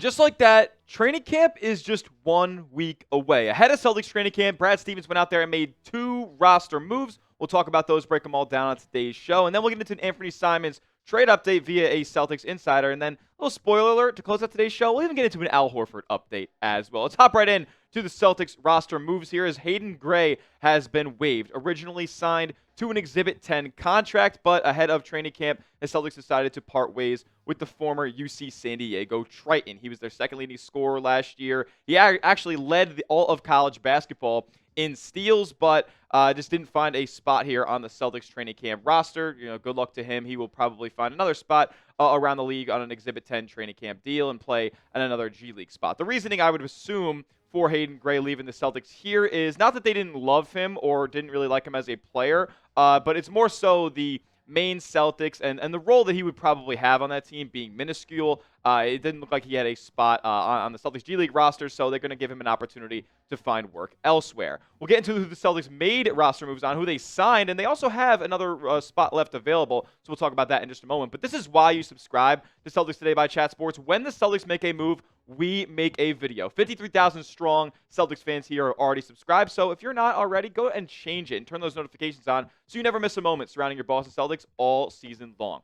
And just like that, training camp is just 1 week away. Ahead of Celtics training camp, Brad Stevens went out there and made 2 roster moves. We'll talk about those, break them all down on today's show. And then we'll get into an Anfernee Simons trade update via a Celtics insider. And then a little spoiler alert to close out today's show. We'll even get into an Al Horford update as well. Let's hop right in to the Celtics roster moves here as Hayden Gray has been waived. Originally signed to an Exhibit 10 contract, but ahead of training camp, the Celtics decided to part ways with the former UC San Diego Triton. He was their second leading scorer last year. He actually led all of college basketball in steals, but just didn't find a spot here on the Celtics training camp roster. Good luck to him. He will probably find another spot around the league on an Exhibit 10 training camp deal and play at another G League spot. The reasoning I would assume for Hayden Gray leaving the Celtics here is not that they didn't love him or didn't really like him as a player, but it's more so the Maine Celtics and the role that he would probably have on that team being minuscule. It didn't look like he had a spot on the Celtics G League roster, so they're going to give him an opportunity to find work elsewhere. We'll get into who the Celtics made roster moves on, who they signed, and they also have another spot left available, so we'll talk about that in just a moment. But this is why you subscribe to Celtics Today by Chat Sports. When the Celtics make a move, we make a video. 53,000 strong Celtics fans here are already subscribed, so if you're not already, go and change it and turn those notifications on so you never miss a moment surrounding your Boston Celtics all season long.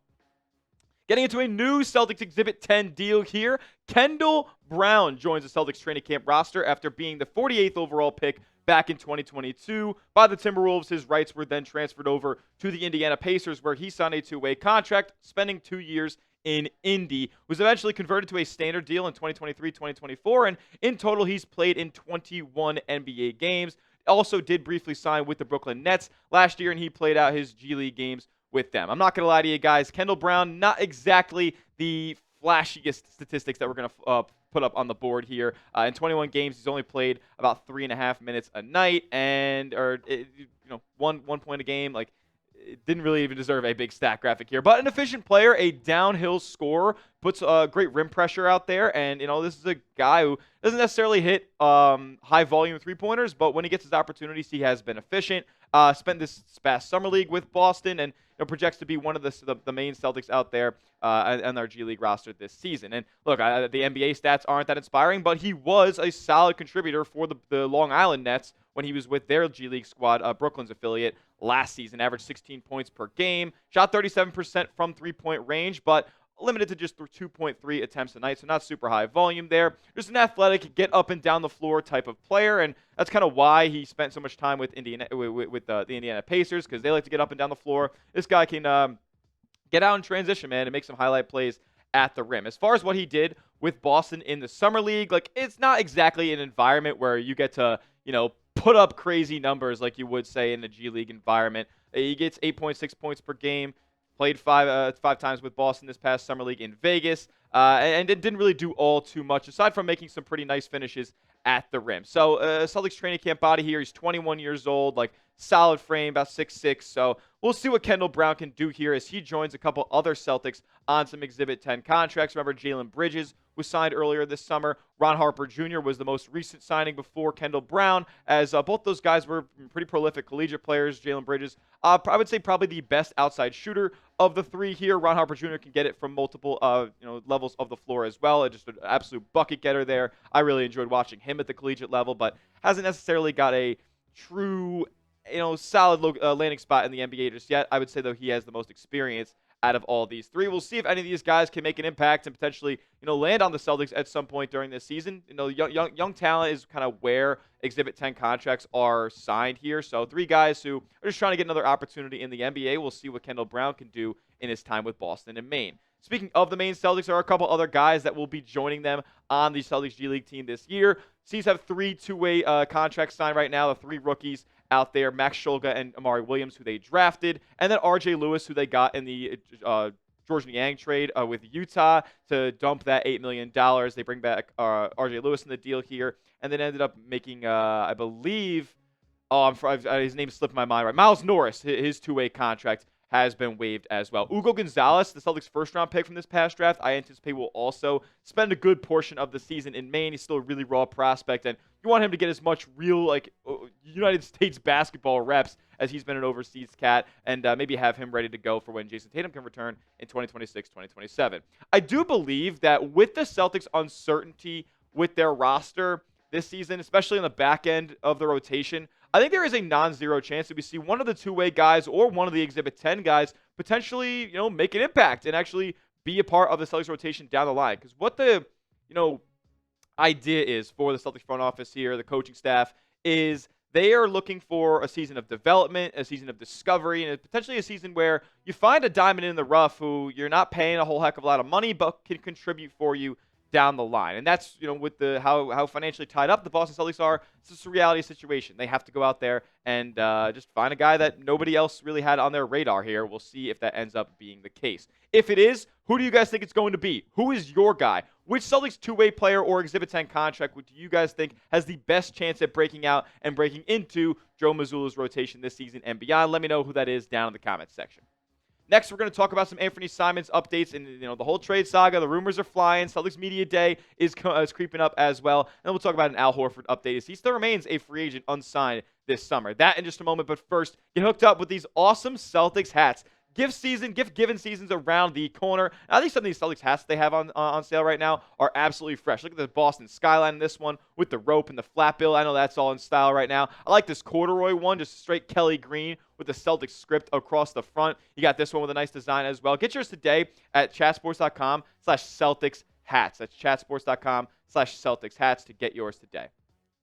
Getting into a new Celtics Exhibit 10 deal here, Kendall Brown joins the Celtics training camp roster after being the 48th overall pick back in 2022 by the Timberwolves. His rights were then transferred over to the Indiana Pacers, where he signed a 2-way contract, spending 2 years in Indy. Was eventually converted to a standard deal in 2023-2024, and in total, he's played in 21 NBA games. Also did briefly sign with the Brooklyn Nets last year, and he played out his G League games with them. I'm not going to lie to you guys. Kendall Brown, not exactly the flashiest statistics that we're going to put up on the board here. In 21 games, he's only played about 3.5 minutes a night, and one point a game. Like, it didn't really even deserve a big stat graphic here. But an efficient player, a downhill scorer, puts great rim pressure out there. And, this is a guy who doesn't necessarily hit high volume three-pointers, but when he gets his opportunities, he has been efficient. Spent this past summer league with Boston and projects to be one of the Maine Celtics out there on our G League roster this season. And look, the NBA stats aren't that inspiring, but he was a solid contributor for the Long Island Nets when he was with their G League squad, Brooklyn's affiliate, last season. Averaged 16 points per game, shot 37% from three-point range, but limited to just 2.3 attempts a night, so not super high volume there. Just an athletic, get up and down the floor type of player, and that's kind of why he spent so much time with the Indiana Pacers, because they like to get up and down the floor. This guy can get out in transition, man, and make some highlight plays at the rim. As far as what he did with Boston in the summer league, like, it's not exactly an environment where you get to, put up crazy numbers like you would say in a G League environment. He gets 8.6 points per game. Played five times with Boston this past summer league in Vegas, and it didn't really do all too much, aside from making some pretty nice finishes at the rim. So Celtics training camp body here. He's 21 years old, like solid frame, about 6'6". So we'll see what Kendall Brown can do here as he joins a couple other Celtics on some Exhibit 10 contracts. Remember, Jalen Bridges was signed earlier this summer. Ron Harper Jr. was the most recent signing before Kendall Brown, as both those guys were pretty prolific collegiate players. Jalen Bridges, I would say probably the best outside shooter of the three here. Ron Harper Jr. can get it from multiple levels of the floor as well. Just an absolute bucket getter there. I really enjoyed watching him at the collegiate level, but hasn't necessarily got a true solid landing spot in the NBA just yet. I would say, though, he has the most experience out of all these three. We'll see if any of these guys can make an impact and potentially, land on the Celtics at some point during this season. Young talent is kind of where Exhibit 10 contracts are signed here. So 3 guys who are just trying to get another opportunity in the NBA. We'll see what Kendall Brown can do in his time with Boston and Maine. Speaking of the Maine Celtics, there are a couple other guys that will be joining them on the Celtics G League team this year. Celtics have 3 2-way contracts signed right now, the 3 rookies out there, Max Shulga and Amari Williams, who they drafted, and then R.J. Lewis, who they got in the George Niang trade with Utah to dump that $8 million. They bring back R.J. Lewis in the deal here, and then ended up making, I believe, his name slipped my mind right. Miles Norris, his 2-way contract has been waived as well. Hugo Gonzalez, the Celtics' first-round pick from this past draft, I anticipate will also spend a good portion of the season in Maine. He's still a really raw prospect, and you want him to get as much real, United States basketball reps as he's been an overseas cat, and maybe have him ready to go for when Jason Tatum can return in 2026, 2027. I do believe that with the Celtics' uncertainty with their roster this season, especially on the back end of the rotation, I think there is a non-zero chance that we see one of the two-way guys or one of the Exhibit 10 guys potentially, make an impact and actually be a part of the Celtics rotation down the line. Because what the, idea is for the Celtics front office here, the coaching staff, is they are looking for a season of development, a season of discovery, and potentially a season where you find a diamond in the rough who you're not paying a whole heck of a lot of money, but can contribute for you down the line. And that's, with the how financially tied up the Boston Celtics are, it's just a reality situation. They have to go out there and just find a guy that nobody else really had on their radar here. We'll see if that ends up being the case. If it is, who do you guys think it's going to be? Who is your guy? Which Celtics two-way player or Exhibit 10 contract do you guys think has the best chance at breaking out and breaking into Joe Mazzulla's rotation this season and beyond? Let me know who that is down in the comments section. Next, we're going to talk about some Anfernee Simons updates, and the whole trade saga. The rumors are flying. Celtics Media Day is creeping up as well. And then we'll talk about an Al Horford update as he still remains a free agent unsigned this summer. That in just a moment, but first, get hooked up with these awesome Celtics hats. Gift-given seasons around the corner. I think some of these Celtics hats they have on sale right now are absolutely fresh. Look at the Boston skyline in this one with the rope and the flat bill. I know that's all in style right now. I like this corduroy one, just straight Kelly green with the Celtics script across the front. You got this one with a nice design as well. Get yours today at chatsports.com/Celtics hats. That's chatsports.com/Celtics hats to get yours today.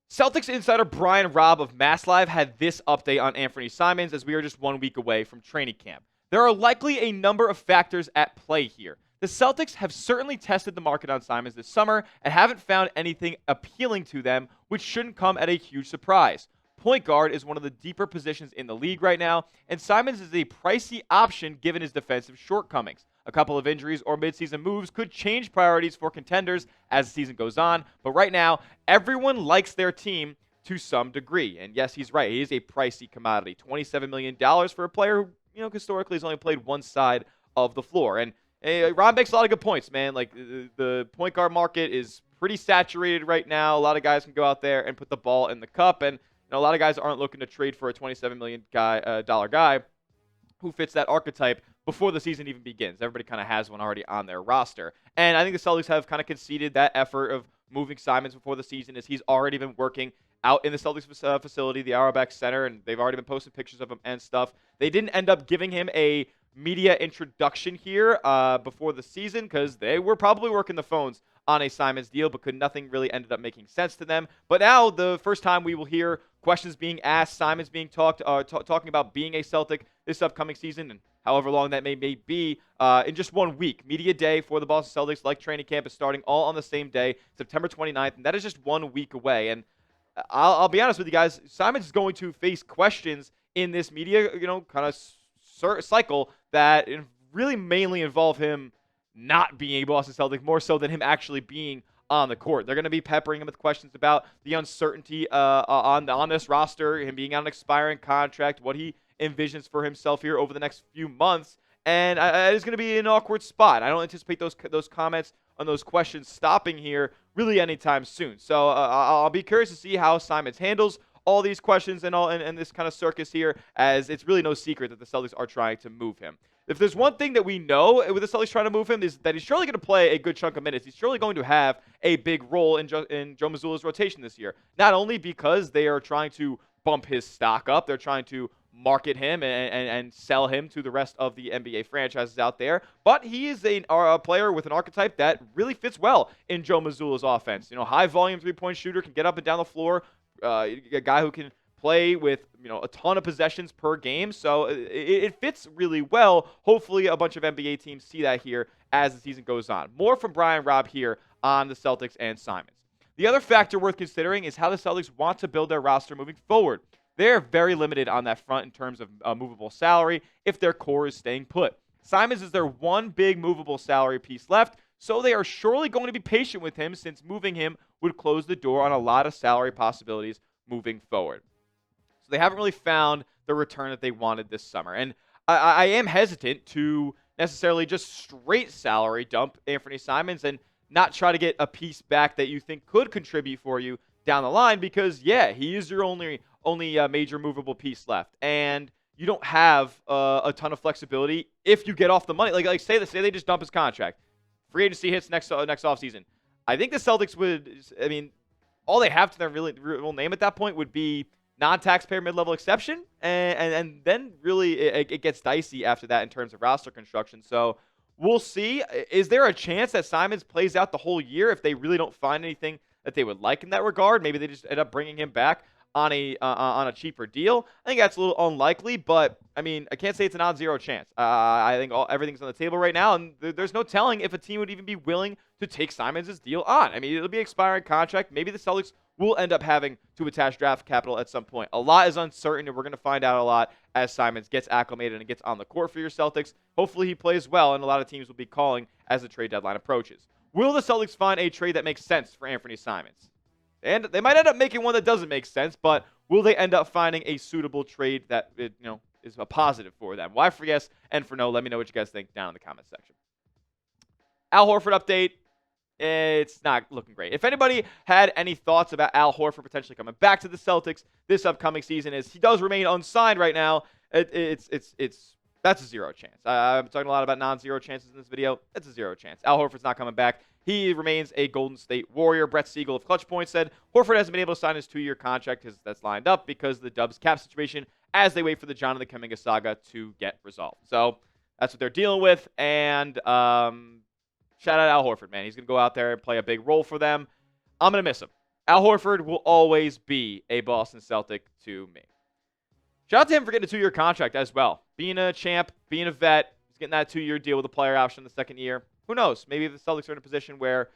Celtics insider Brian Robb of Mass Live had this update on Anfernee Simons as we are just 1 week away from training camp. There are likely a number of factors at play here. The Celtics have certainly tested the market on Simons this summer and haven't found anything appealing to them, which shouldn't come at a huge surprise. Point guard is one of the deeper positions in the league right now, and Simons is a pricey option given his defensive shortcomings. A couple of injuries or midseason moves could change priorities for contenders as the season goes on, but right now, everyone likes their team to some degree. And yes, he's right. He is a pricey commodity. $27 million for a player who, historically has only played one side of the floor. And Rob makes a lot of good points, man. Like, the point guard market is pretty saturated right now. A lot of guys can go out there and put the ball in the cup. And a lot of guys aren't looking to trade for a $27 million dollar guy who fits that archetype before the season even begins. Everybody kind of has one already on their roster. And I think the Celtics have kind of conceded that effort of moving Simons before the season, as he's already been working out in the Celtics facility, the Auerbach Center, and they've already been posting pictures of him and stuff. They didn't end up giving him a media introduction here before the season because they were probably working the phones on a Simons deal, but nothing really ended up making sense to them. But now, the first time we will hear questions being asked, Simons being talking about being a Celtic this upcoming season, and however long that may be, in just 1 week. Media Day for the Boston Celtics, like training camp, is starting all on the same day, September 29th, and that is just 1 week away. And I'll be honest with you guys, Simons is going to face questions in this media, kind of cycle that really mainly involve him not being a Boston Celtic more so than him actually being on the court. They're going to be peppering him with questions about the uncertainty on this roster, him being on an expiring contract, what he envisions for himself here over the next few months, and it's going to be an awkward spot. I don't anticipate those comments on those questions stopping here really anytime soon. So I'll be curious to see how Simons handles all these questions and this kind of circus here, as it's really no secret that the Celtics are trying to move him. If there's one thing that we know with the Celtics trying to move him is that he's surely going to play a good chunk of minutes. He's surely going to have a big role in Joe Mazzulla's rotation this year. Not only because they are trying to bump his stock up, they're trying to market him and sell him to the rest of the NBA franchises out there, but he is a player with an archetype that really fits well in Joe Mazzulla's offense. High volume three-point shooter, can get up and down the floor, a guy who can play with a ton of possessions per game, so it fits really well. Hopefully a bunch of NBA teams see that here as the season goes on. More from Brian Robb here on the Celtics and Simons. The other factor worth considering is how the Celtics want to build their roster moving forward. They're very limited on that front in terms of movable salary if their core is staying put. Simons is their one big movable salary piece left, so they are surely going to be patient with him since moving him would close the door on a lot of salary possibilities moving forward. So they haven't really found the return that they wanted this summer. And I am hesitant to necessarily just straight salary dump Anfernee Simons and not try to get a piece back that you think could contribute for you down the line because, yeah, he is your only only major movable piece left, and you don't have a ton of flexibility if you get off the money. Like say they just dump his contract, free agency hits next offseason. I think the Celtics would. I mean, all they have to their real name at that point would be non-taxpayer mid-level exception, and then really it gets dicey after that in terms of roster construction. So we'll see. Is there a chance that Simons plays out the whole year if they really don't find anything that they would like in that regard? Maybe they just end up bringing him back on a cheaper deal. I think that's a little unlikely, but I mean, I can't say it's a non-zero chance. I think everything's on the table right now, and there's no telling if a team would even be willing to take Simons' deal on. I mean, it'll be an expiring contract. Maybe the Celtics will end up having to attach draft capital at some point. A lot is uncertain, and we're going to find out a lot as Simons gets acclimated and gets on the court for your Celtics. Hopefully he plays well, and a lot of teams will be calling as the trade deadline approaches. Will the Celtics find a trade that makes sense for Anfernee Simons? And they might end up making one that doesn't make sense, but will they end up finding a suitable trade that is a positive for them? Why for yes and for no? Let me know what you guys think down in the comment section. Al Horford update. It's not looking great. If anybody had any thoughts about Al Horford potentially coming back to the Celtics this upcoming season, as he does remain unsigned right now, that's a zero chance. I'm talking a lot about non-zero chances in this video. It's a zero chance. Al Horford's not coming back. He remains a Golden State Warrior. Brett Siegel of Clutch Point said Horford hasn't been able to sign his 2-year contract that's lined up because of the Dubs cap situation as they wait for the Jonathan Kuminga saga to get resolved. So that's what they're dealing with. And shout out Al Horford, man. He's going to go out there and play a big role for them. I'm going to miss him. Al Horford will always be a Boston Celtic to me. Shout out to him for getting a 2-year contract as well. Being a champ, being a vet, he's getting that 2-year deal with a player option in the second year. Who knows? Maybe the Celtics are in a position where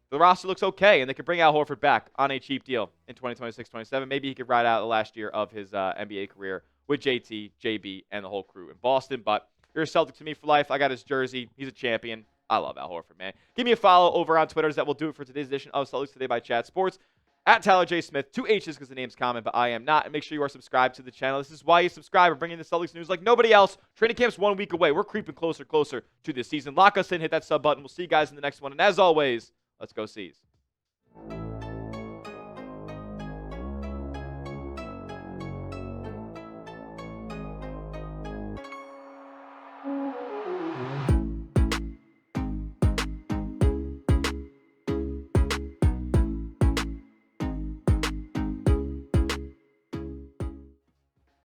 the roster looks okay and they could bring Al Horford back on a cheap deal in 2026-27. Maybe he could ride out the last year of his NBA career with JT, JB, and the whole crew in Boston. But you're a Celtic to me for life. I got his jersey. He's a champion. I love Al Horford, man. Give me a follow over on Twitter. That will do it for today's edition of Celtics Today by Chat Sports. At Tyler J. Smith, 2 H's because the name's common, but I am not. And make sure you are subscribed to the channel. This is why you subscribe. We're bringing the Celtics news like nobody else. Training camp's 1 week away. We're creeping closer to this season. Lock us in. Hit that sub button. We'll see you guys in the next one. And as always, let's go C's.